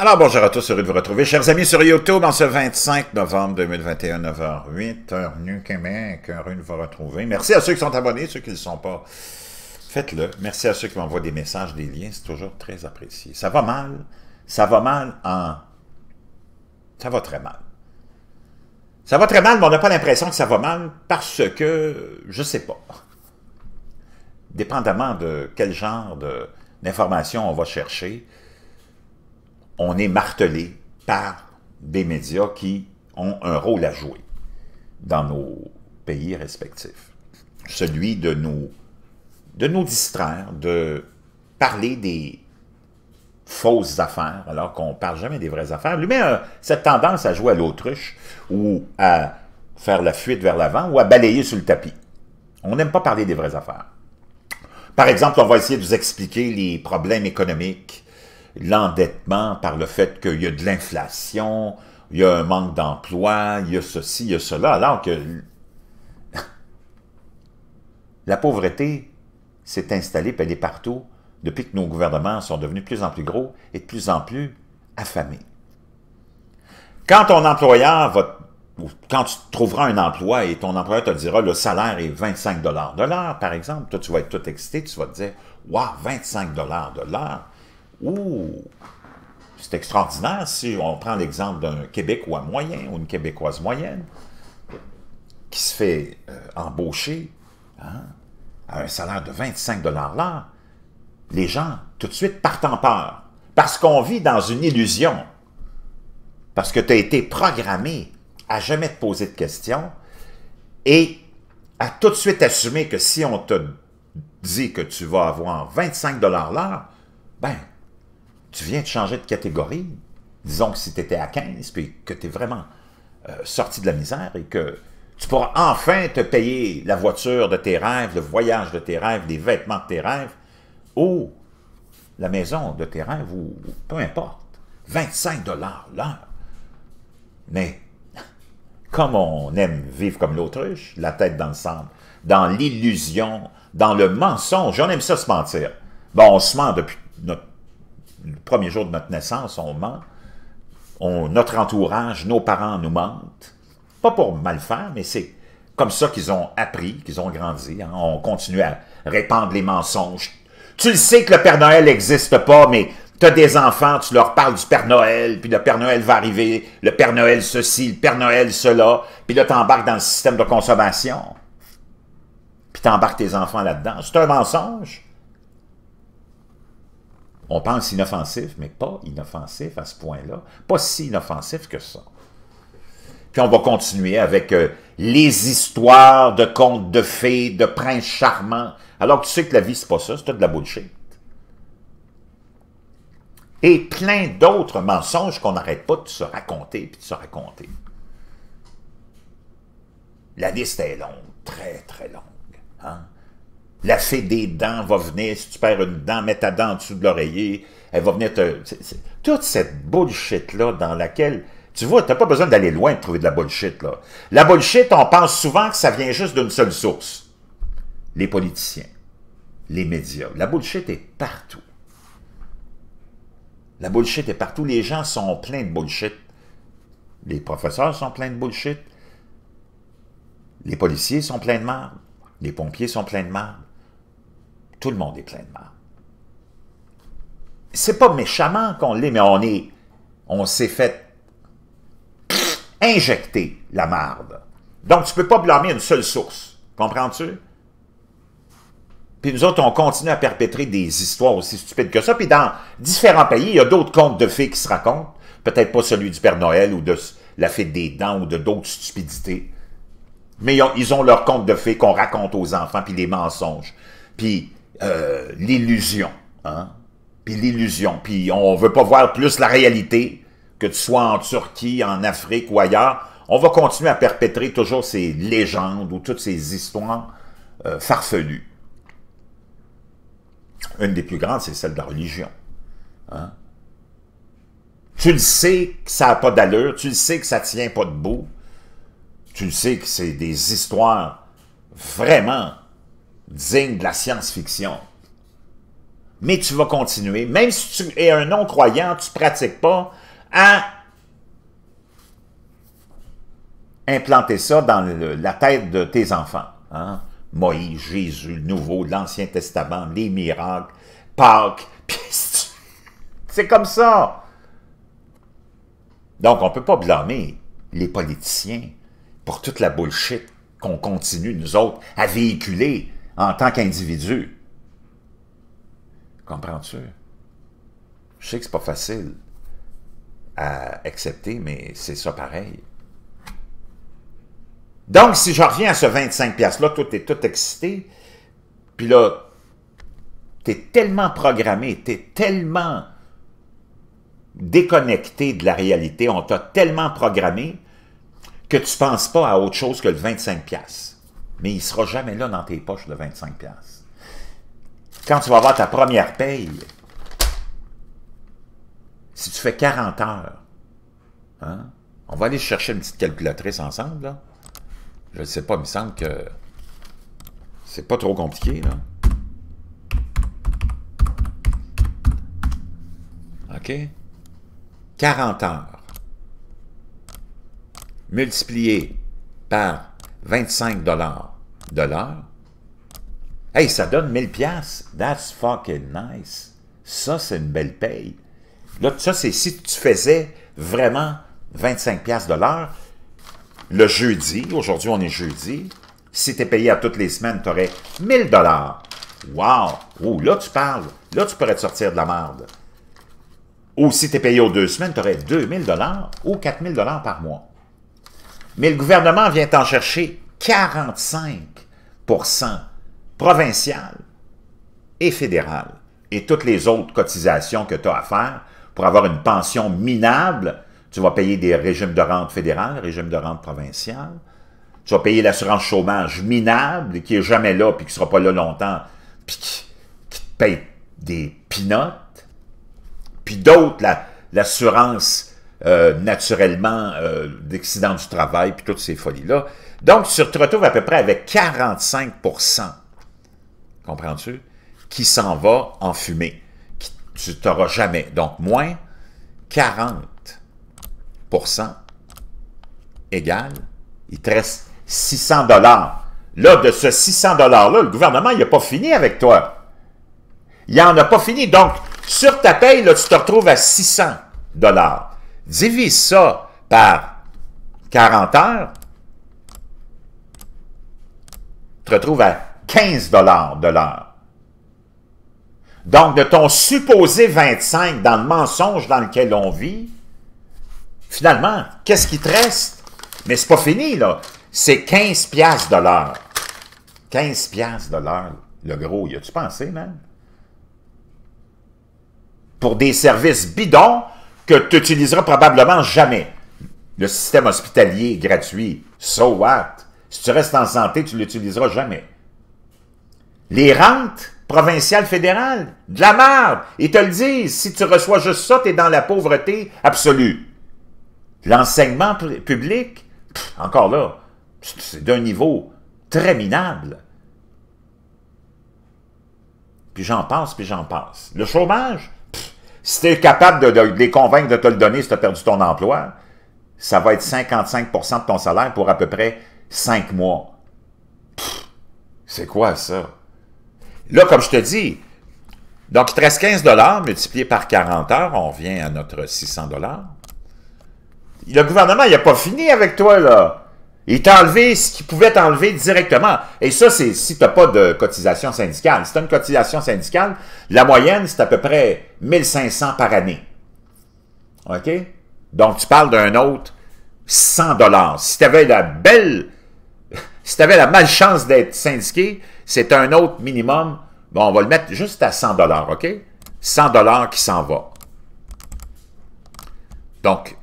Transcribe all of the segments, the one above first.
Alors, bonjour à tous, heureux de vous retrouver, chers amis, sur YouTube, en ce 25 novembre 2021, 9h08, heure New Québec, heureux de vous retrouver. Merci à ceux qui sont abonnés, ceux qui ne le sont pas, faites-le. Merci à ceux qui m'envoient des messages, des liens, c'est toujours très apprécié. Ça va mal Ça va très mal. Ça va très mal, mais on n'a pas l'impression que ça va mal parce que, je sais pas, dépendamment de quel genre d'informations on va chercher, on est martelé par des médias qui ont un rôle à jouer dans nos pays respectifs. Celui de nous distraire, de parler des fausses affaires, alors qu'on ne parle jamais des vraies affaires. Lui met cette tendance à jouer à l'autruche ou à faire la fuite vers l'avant ou à balayer sur le tapis. On n'aime pas parler des vraies affaires. Par exemple, on va essayer de vous expliquer les problèmes économiques, l'endettement par le fait qu'il y a de l'inflation, il y a un manque d'emploi, il y a ceci, il y a cela, alors que la pauvreté s'est installée, puis elle est partout, depuis que nos gouvernements sont devenus de plus en plus gros et de plus en plus affamés. Quand ton employeur va, ou quand tu trouveras un emploi et ton employeur te dira le salaire est 25 $ de l'heure, par exemple, toi tu vas être tout excité, tu vas te dire « Wow, 25 $ de l'heure! » Ouh, c'est extraordinaire si on prend l'exemple d'un Québécois moyen ou une Québécoise moyenne qui se fait embaucher à un salaire de 25 $ l'heure. Les gens, tout de suite, partent en peur parce qu'on vit dans une illusion, parce que tu as été programmé à jamais te poser de questions et à tout de suite assumer que si on te dit que tu vas avoir 25 $ l'heure, ben, tu viens de changer de catégorie. Disons que si tu étais à 15, puis que tu es vraiment sorti de la misère et que tu pourras enfin te payer la voiture de tes rêves, le voyage de tes rêves, les vêtements de tes rêves, ou la maison de tes rêves, ou peu importe. 25 $ l'heure. Mais, comme on aime vivre comme l'autruche, la tête dans le sable, dans l'illusion, dans le mensonge, on aime ça se mentir. Bon, on se ment depuis le premier jour de notre naissance, on ment. Notre entourage, nos parents nous mentent. Pas pour mal faire, mais c'est comme ça qu'ils ont appris, qu'ils ont grandi. Hein. On continue à répandre les mensonges. Tu le sais que le Père Noël n'existe pas, mais tu as des enfants, tu leur parles du Père Noël, puis le Père Noël va arriver, le Père Noël ceci, le Père Noël cela, puis là, tu embarques dans le système de consommation. Puis tu embarques tes enfants là-dedans. C'est un mensonge. On pense inoffensif, mais pas inoffensif à ce point-là. Pas si inoffensif que ça. Puis on va continuer avec les histoires de contes de fées, de princes charmants, alors que tu sais que la vie, c'est pas ça, c'est tout de la bullshit. Et plein d'autres mensonges qu'on n'arrête pas de se raconter, puis de se raconter. La liste est longue, très, très longue. Hein? La fée des dents va venir, si tu perds une dent, mets ta dent en dessous de l'oreiller, elle va venir te... Toute cette bullshit-là dans laquelle... Tu vois, tu n'as pas besoin d'aller loin de trouver de la bullshit, là. La bullshit, on pense souvent que ça vient juste d'une seule source. Les politiciens, les médias. La bullshit est partout. La bullshit est partout. Les gens sont pleins de bullshit. Les professeurs sont pleins de bullshit. Les policiers sont pleins de marde. Les pompiers sont pleins de marde. Tout le monde est plein de marde. C'est pas méchamment qu'on l'est, mais on s'est fait injecter la marde. Donc, tu ne peux pas blâmer une seule source. Comprends-tu? Puis nous autres, on continue à perpétrer des histoires aussi stupides que ça. Puis dans différents pays, il y a d'autres contes de fées qui se racontent. Peut-être pas celui du Père Noël ou de la fée des dents ou de d'autres stupidités. Mais ils ont leurs contes de fées qu'on raconte aux enfants, puis les mensonges. Puis l'illusion. Hein? Puis l'illusion. Puis on ne veut pas voir plus la réalité, que tu sois en Turquie, en Afrique ou ailleurs. On va continuer à perpétrer toujours ces légendes ou toutes ces histoires farfelues. Une des plus grandes, c'est celle de la religion. Hein? Tu le sais que ça n'a pas d'allure, tu le sais que ça ne tient pas debout, tu le sais que c'est des histoires vraiment dignes de la science-fiction. mais tu vas continuer, même si tu es un non-croyant, tu ne pratiques pas, à implanter ça dans la tête de tes enfants. Hein? Moïse, Jésus, le Nouveau, l'Ancien Testament, les miracles, Pâques, c'est comme ça. Donc, on ne peut pas blâmer les politiciens pour toute la bullshit qu'on continue, nous autres, à véhiculer en tant qu'individus. Comprends-tu? Je sais que c'est pas facile à accepter, mais c'est ça pareil. Donc, si je reviens à ce 25$-là, toi, t'es tout excité, puis là, t'es tellement programmé, t'es tellement déconnecté de la réalité, on t'a tellement programmé que tu ne penses pas à autre chose que le 25$. Mais il ne sera jamais là dans tes poches, le 25$. Quand tu vas avoir ta première paye, si tu fais 40 heures, hein, on va aller chercher une petite calculatrice ensemble, là. Je ne sais pas, il me semble que c'est pas trop compliqué, là. OK? 40 heures multiplié par 25$ de l'heure, hey, ça donne 1000$. That's fucking nice. Ça, c'est une belle paye. Là, ça, c'est si tu faisais vraiment 25$ de l'heure, le jeudi, aujourd'hui on est jeudi, si tu es payé à toutes les semaines, tu aurais 1000$. Wow! Oh, là, tu parles. Là, tu pourrais te sortir de la merde. Ou si tu es payé aux 2 semaines, tu aurais 2000$ ou 4000$ par mois. Mais le gouvernement vient t'en chercher 45% provincial et fédéral. Et toutes les autres cotisations que tu as à faire pour avoir une pension minable, tu vas payer des régimes de rente fédérales, régimes de rente provincial. Tu vas payer l'assurance chômage minable, qui n'est jamais là, puis qui ne sera pas là longtemps, puis qui te paye des peanuts. Puis d'autres, l'assurance naturellement d'accident du travail, puis toutes ces folies-là. Donc, tu te retrouves à peu près avec 45%, comprends-tu, qui s'en va en fumée. Tu n'auras jamais. Donc, moins 40% égale, il te reste 600$. Là, de ce 600$-là, le gouvernement, il n'a pas fini avec toi. Il n'en a pas fini. Donc, sur ta paye, là, tu te retrouves à 600$. Divise ça par 40 heures, tu te retrouves à 15$ de l'heure. Donc, de ton supposé 25 dans le mensonge dans lequel on vit, finalement, qu'est-ce qui te reste? Mais c'est pas fini, là. C'est 15$ de l'heure. 15$ de l'heure, le gros. Y a-tu pensé, man? Pour des services bidons que tu n'utiliseras probablement jamais. Le système hospitalier gratuit, so what? Si tu restes en santé, tu ne l'utiliseras jamais. Les rentes provinciales, fédérales, de la merde. Ils te le disent, si tu reçois juste ça, tu es dans la pauvreté absolue. L'enseignement public, encore là, c'est d'un niveau très minable. Puis j'en passe, puis j'en passe. Le chômage, si tu es capable de les convaincre de te le donner si tu as perdu ton emploi, ça va être 55% de ton salaire pour à peu près 5 mois. C'est quoi ça? Là, comme je te dis, donc il te reste 15$ multiplié par 40 heures, on revient à notre 600$. Le gouvernement, il n'a pas fini avec toi, là. Il t'a enlevé ce qu'il pouvait t'enlever directement. Et ça, c'est si tu n'as pas de cotisation syndicale. Si tu as une cotisation syndicale, la moyenne, c'est à peu près 1500$ par année. OK? Donc, tu parles d'un autre 100$. Si tu avais la malchance d'être syndiqué, c'est un autre minimum. Bon, on va le mettre juste à 100$, OK? 100$ qui s'en va. Donc,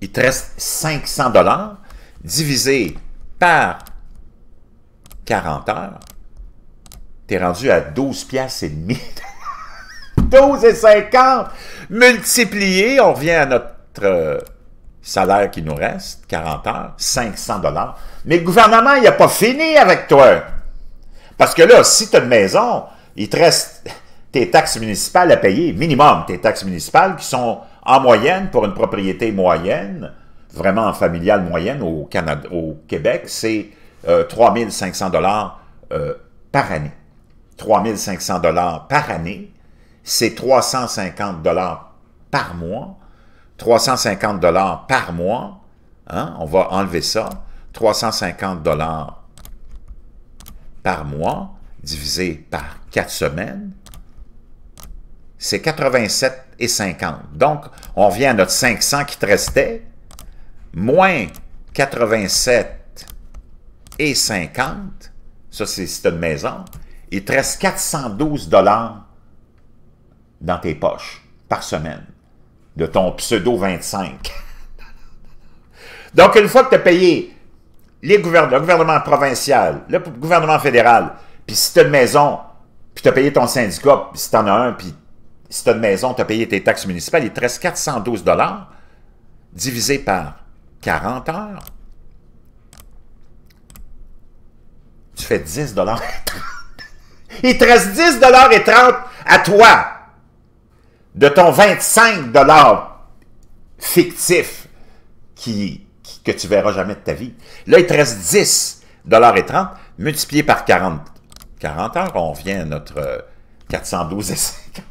il te reste 500$ divisé par 40 heures. Tu es rendu à 12,5$. 12,50$! Multiplié, on revient à notre salaire qui nous reste, 40 heures, 500$. Mais le gouvernement, il n'a pas fini avec toi. Parce que là, si tu as une maison, il te reste tes taxes municipales à payer, minimum tes taxes municipales qui sont en moyenne pour une propriété moyenne, vraiment familiale moyenne au Canada, au Québec, c'est 3 500 $ par année. 3 500 $ par année, c'est 350 $ par mois. 350 $ par mois, hein, on va enlever ça, 350 $ par mois, divisé par 4 semaines, c'est 87,50. Donc, on revient à notre 500 qui te restait, moins 87,50, ça c'est si tu as une maison, il te reste 412 $ dans tes poches par semaine, de ton pseudo 25. Donc, une fois que tu as payé le gouvernement provincial, le gouvernement fédéral, puis si tu as une maison, puis tu as payé ton syndicat, puis si tu en as un, puis si tu as une maison, tu as payé tes taxes municipales, il te reste 412 $ divisé par 40 heures. Tu fais 10 $ Il te reste 10 $ et 30 à toi de ton 25 $ fictif que tu ne verras jamais de ta vie. Là, il te reste 10 $ et 30 multiplié par 40 heures, on revient à notre 412,50.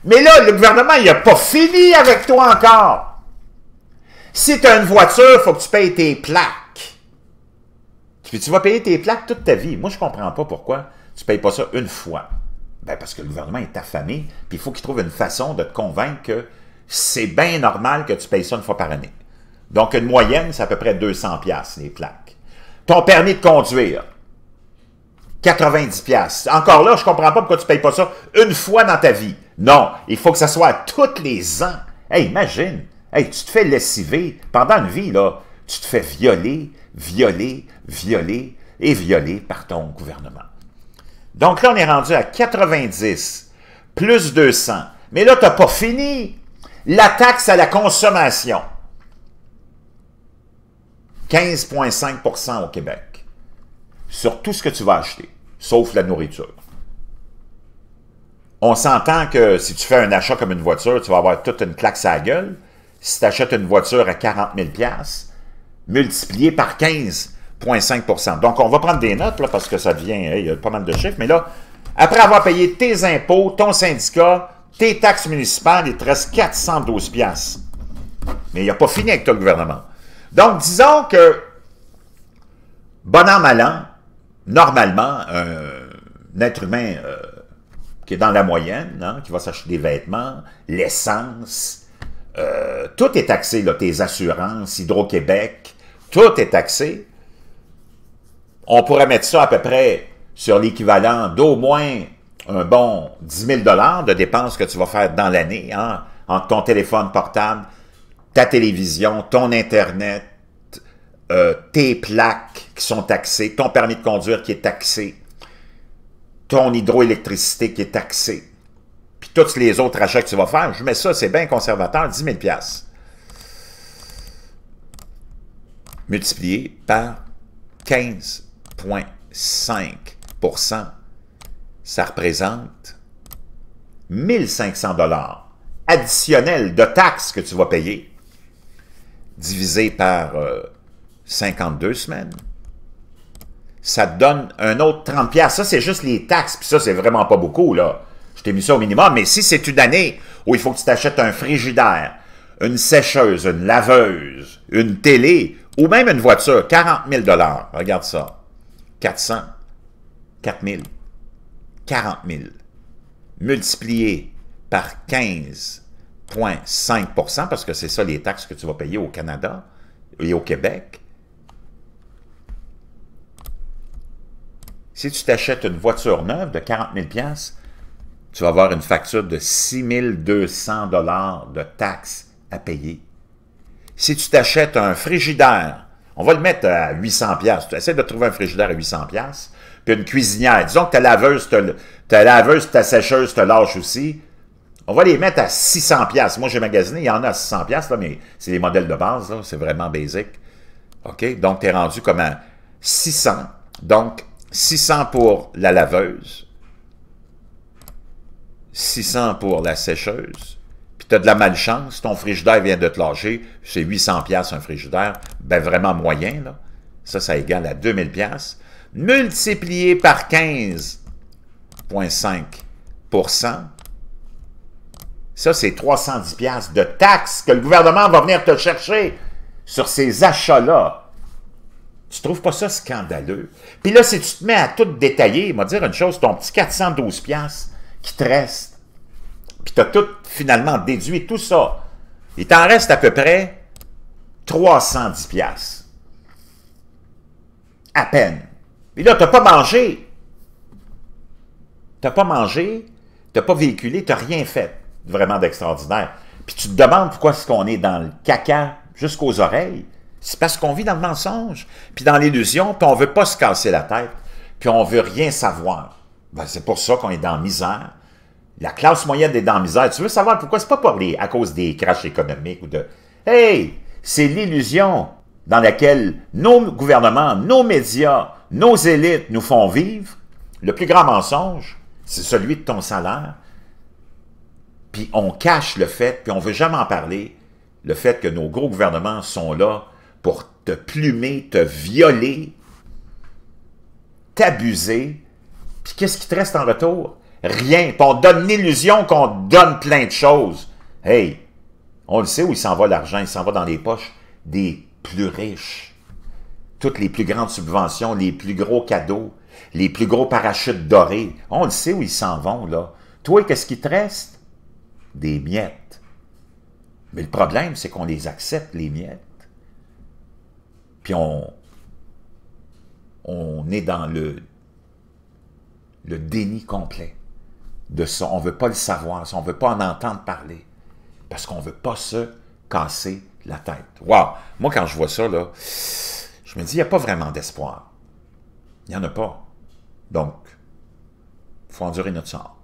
Mais là, le gouvernement, il n'a pas fini avec toi encore. Si tu as une voiture, il faut que tu payes tes plaques. Puis tu vas payer tes plaques toute ta vie. Moi, je ne comprends pas pourquoi tu ne payes pas ça une fois. Ben parce que le gouvernement est affamé, puis il faut qu'il trouve une façon de te convaincre que c'est bien normal que tu payes ça une fois par année. Donc, une moyenne, c'est à peu près 200 $, les plaques. Ton permis de conduire, 90 $. Encore là, je ne comprends pas pourquoi tu ne payes pas ça une fois dans ta vie. Non, il faut que ça soit tous les ans. Hey, imagine, hey, tu te fais lessiver pendant une vie, là, tu te fais violer par ton gouvernement. Donc là, on est rendu à 90 plus 200. Mais là, tu n'as pas fini. La taxe à la consommation. 15,5 % au Québec. Sur tout ce que tu vas acheter, sauf la nourriture. On s'entend que si tu fais un achat comme une voiture, tu vas avoir toute une claque à la gueule. Si tu achètes une voiture à 40 000 $, multiplié par 15,5 %. Donc, on va prendre des notes, là, parce que ça devient, il y a pas mal de chiffres, mais là, après avoir payé tes impôts, ton syndicat, tes taxes municipales, il te reste 412 $. Mais il n'a pas fini avec toi, le gouvernement. Donc, disons que, bon an, mal an, normalement, un être humain qui est dans la moyenne, hein, qui va s'acheter des vêtements, l'essence, tout est taxé, là, tes assurances, Hydro-Québec, tout est taxé. On pourrait mettre ça à peu près sur l'équivalent d'au moins un bon 10 000 $ de dépenses que tu vas faire dans l'année, hein, entre ton téléphone portable, ta télévision, ton Internet, tes plaques qui sont taxées, ton permis de conduire qui est taxé, ton hydroélectricité qui est taxée, puis tous les autres achats que tu vas faire, je mets ça, c'est bien conservateur, 10 000 $. Multiplié par 15,5 %, ça représente 1 500 $ additionnels de taxes que tu vas payer, divisé par 52 semaines, ça te donne un autre 30 $. Ça, c'est juste les taxes, puis ça, c'est vraiment pas beaucoup, là. Je t'ai mis ça au minimum, mais si c'est une année où il faut que tu t'achètes un frigidaire, une sécheuse, une laveuse, une télé, ou même une voiture, 40 000 $, regarde ça, 400, 4 000, 40 000, multiplié par 15,5 %, parce que c'est ça les taxes que tu vas payer au Canada et au Québec. Si tu t'achètes une voiture neuve de 40 000 $, tu vas avoir une facture de 6 200 $ de taxes à payer. Si tu t'achètes un frigidaire, on va le mettre à 800 $, tu essaies de trouver un frigidaire à 800 $, puis une cuisinière, disons que ta laveuse, ta sécheuse te lâche aussi, on va les mettre à 600 $. Moi, j'ai magasiné, il y en a à 600 $, là, mais c'est les modèles de base, c'est vraiment basic. OK? Donc, tu es rendu comme à 600. Donc, 600 pour la laveuse, 600 pour la sécheuse, puis tu as de la malchance, ton frigidaire vient de te lâcher, c'est 800$ un frigidaire, ben vraiment moyen, là. Ça égale à 2000$, multiplié par 15,5%, ça, c'est 310$ de taxes que le gouvernement va venir te chercher sur ces achats-là. Tu trouves pas ça scandaleux? Puis là, si tu te mets à tout détailler, il m'a dire une chose, ton petit 412$ qui te reste, puis tu as tout finalement déduit, tout ça, il t'en reste à peu près 310$. À peine. Puis là, tu n'as pas mangé. Tu n'as pas mangé, tu n'as pas véhiculé, tu n'as rien fait vraiment d'extraordinaire. Puis tu te demandes pourquoi est-ce qu'on est dans le caca jusqu'aux oreilles. C'est parce qu'on vit dans le mensonge, puis dans l'illusion, puis on ne veut pas se casser la tête, puis on ne veut rien savoir. Ben, c'est pour ça qu'on est dans la misère. La classe moyenne est dans la misère. Tu veux savoir pourquoi? C'est pas à cause des crashs économiques ou de... Hey! C'est l'illusion dans laquelle nos gouvernements, nos médias, nos élites nous font vivre. Le plus grand mensonge, c'est celui de ton salaire. Puis on cache le fait, puis on ne veut jamais en parler, le fait que nos gros gouvernements sont là pour te plumer, te violer, t'abuser. Puis qu'est-ce qui te reste en retour? Rien. Puis on donne l'illusion qu'on donne plein de choses. Hey, on le sait où il s'en va l'argent, il s'en va dans les poches des plus riches. Toutes les plus grandes subventions, les plus gros cadeaux, les plus gros parachutes dorés. On le sait où ils s'en vont, là. Toi, qu'est-ce qui te reste? Des miettes. Mais le problème, c'est qu'on les accepte, les miettes. Puis on est dans le déni complet de ça. On ne veut pas le savoir, on ne veut pas en entendre parler. Parce qu'on ne veut pas se casser la tête. Wow! Moi, quand je vois ça, là, je me dis, il n'y a pas vraiment d'espoir. Il n'y en a pas. Donc, il faut endurer notre sort.